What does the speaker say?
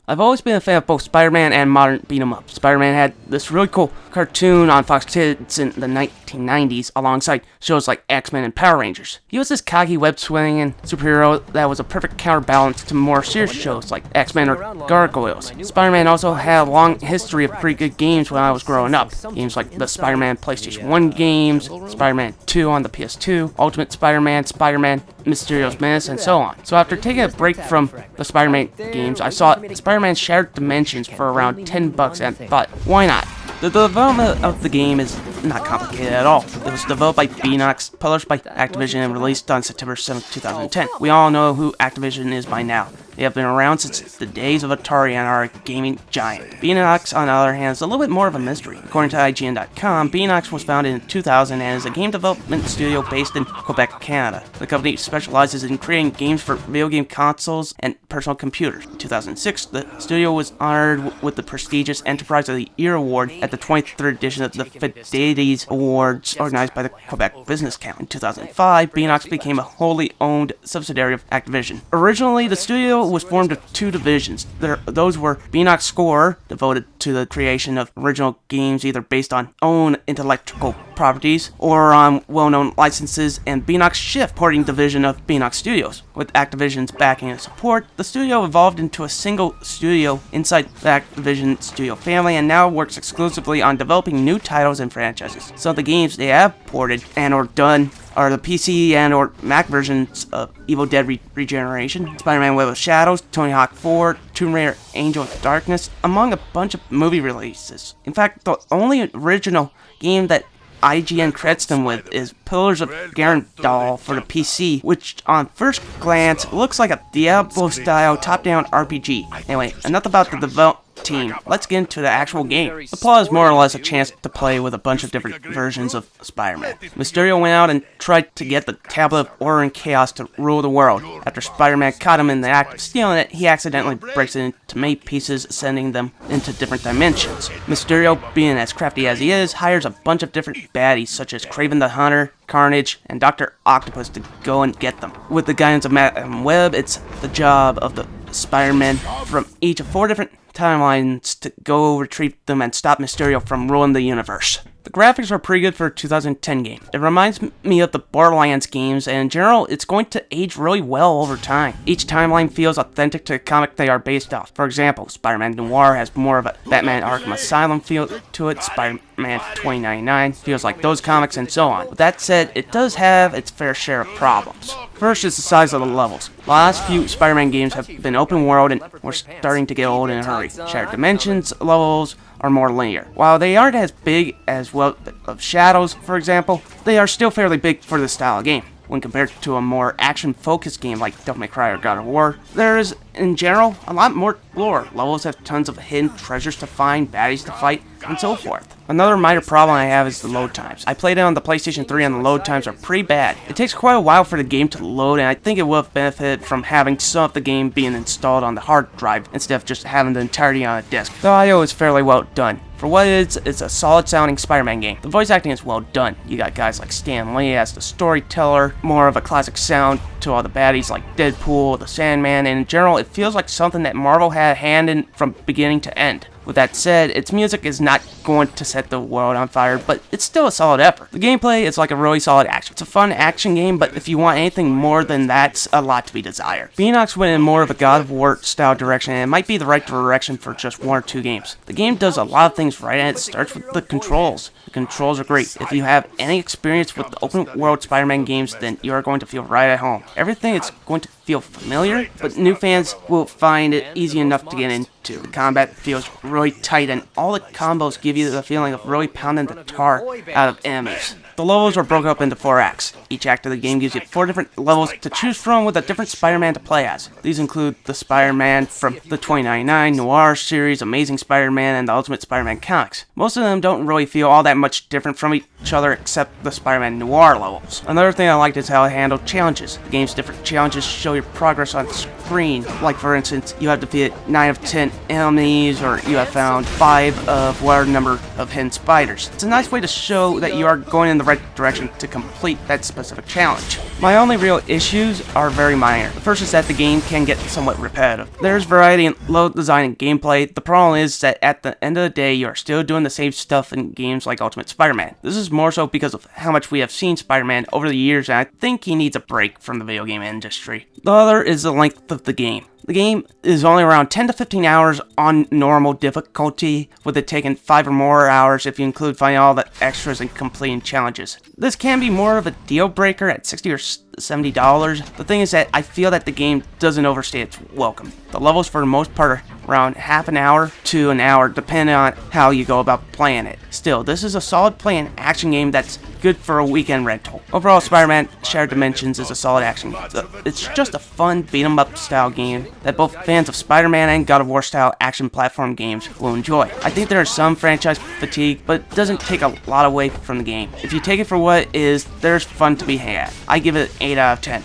I've always been a fan of both Spider-Man and modern beat-em-up. Spider-Man had this really cool cartoon on Fox Kids in the 1990s alongside shows like X-Men and Power Rangers. He was this cocky web-swinging superhero that was a perfect counterbalance to more serious shows like X-Men or Gargoyles. Spider-Man also had a long history of pretty good games when I was growing up. Games like the Spider-Man PlayStation 1 games, Spider-Man 2 on the PS2, Ultimate Spider-Man, Spider-Man, Mysterio's Menace, and so on. So after taking a break from the Spider-Man games, I saw Spider-Man Shattered Dimensions for around $10 and thought, why not? The development of the game is not complicated at all. It was developed by Beanox, published by Activision, and released on September 7, 2010. We all know who Activision is by now. They have been around since the days of Atari and are a gaming giant. Beanox, on the other hand, is a little bit more of a mystery. According to IGN.com, Beanox was founded in 2000 and is a game development studio based in Quebec, Canada. The company specializes in creating games for video game consoles and personal computers. In 2006, the studio was honored with the prestigious Enterprise of the Year Award at the 23rd edition of the Fidelity Awards organized by the Quebec Business Council. In 2005, Beanox became a wholly owned subsidiary of Activision. Originally, the studio was formed of two divisions. Those were Beanox Score, devoted to the creation of original games either based on own intellectual properties or on well-known licenses, and Beanox Shift, porting division of Beanox Studios. With Activision's backing and support, the studio evolved into a single studio inside the Activision studio family and now works exclusively on developing new titles and franchises. Some of the games they have ported and or done are the PC and or Mac versions of Evil Dead Regeneration, Spider-Man Web of Shadows, Tony Hawk 4, Tomb Raider Angel of Darkness, among a bunch of movie releases. In fact, the only original game that IGN credits them with is Pillars of Garandal for the PC, which on first glance looks like a Diablo-style top-down RPG. Anyway, enough about the development team. Let's get into the actual game. The plot is more or less a chance to play with a bunch of different versions of Spider-Man. Mysterio went out and tried to get the Tablet of Order and Chaos to rule the world. After Spider-Man caught him in the act of stealing it, he accidentally breaks it into many pieces, sending them into different dimensions. Mysterio, being as crafty as he is, hires a bunch of different baddies such as Kraven the Hunter, Carnage, and Dr. Octopus to go and get them. With the guidance of Madam Web, it's the job of the Spider-Man from each of 4 different timelines to go retrieve them and stop Mysterio from ruling the universe. The graphics are pretty good for a 2010 game. It reminds me of the Borderlands games, and in general, it's going to age really well over time. Each timeline feels authentic to the comic they are based off. For example, Spider-Man Noir has more of a Batman Arkham Asylum feel to it, Spider-Man 2099 feels like those comics, and so on. With that said, it does have its fair share of problems. First is the size of the levels. The last few Spider-Man games have been open world and we're starting to get old in a hurry. Shattered Dimensions levels are more linear. While they aren't as big as Web of Shadows, for example, they are still fairly big for this style of game. When compared to a more action-focused game like Devil May Cry or God of War, there is, in general, a lot more lore. Levels have tons of hidden treasures to find, baddies to fight, and so forth. Another minor problem I have is the load times. I played it on the PlayStation 3 and the load times are pretty bad. It takes quite a while for the game to load, and I think it would have benefited from having some of the game being installed on the hard drive instead of just having the entirety on a disc. The audio is fairly well done. For what it is, it's a solid sounding Spider-Man game. The voice acting is well done. You got guys like Stan Lee as the storyteller, more of a classic sound to all the baddies like Deadpool, the Sandman, and in general it feels like something that Marvel had a hand in from beginning to end. With that said, its music is not going to set the world on fire, but it's still a solid effort. The gameplay is like a really solid action. It's a fun action game, but if you want anything more than that's a lot to be desired. Beanox went in more of a God of War style direction, and it might be the right direction for just 1 or 2 games. The game does a lot of things right, and it starts with the controls. The controls are great. If you have any experience with the open world Spider-Man games, then you are going to feel right at home. Everything is going to feel familiar, but new fans will find it easy enough to get into. The combat feels really tight, and all the combos give you the feeling of really pounding the tar out of enemies. The levels are broken up into 4 acts. Each act of the game gives you 4 different levels to choose from with a different Spider-Man to play as. These include the Spider-Man from the 2099 Noir series, Amazing Spider-Man, and the Ultimate Spider-Man comics. Most of them don't really feel all that much different from each other except the Spider-Man Noir levels. Another thing I liked is how it handled challenges. The game's different challenges show your progress on screen. Like for instance, you have defeated 9 of 10 enemies, or you have found 5 of whatever number of hidden spiders. It's a nice way to show that you are going in the the right direction to complete that specific challenge. My only real issues are very minor. The first is that the game can get somewhat repetitive. There's variety in level design and gameplay. The problem is that at the end of the day, you are still doing the same stuff in games like Ultimate Spider-Man. This is more so because of how much we have seen Spider-Man over the years, and I think he needs a break from the video game industry. The other is the length of the game. The game is only around 10 to 15 hours on normal difficulty, with it taking 5 or more hours if you include finding all the extras and completing challenges. This can be more of a deal breaker at $60 or $70. The thing is that I feel that the game doesn't overstay its welcome. The levels for the most part are around half an hour to an hour, depending on how you go about playing it. Still, this is a solid play and action game that's good for a weekend rental. Overall, Spider-Man Shattered Dimensions is a solid action game. It's just a fun beat-em-up style game that both fans of Spider-Man and God of War style action platform games will enjoy. I think there is some franchise fatigue, but it doesn't take a lot away from the game. If you take it for what it is, there's fun to be had. I give it 8 out of 10.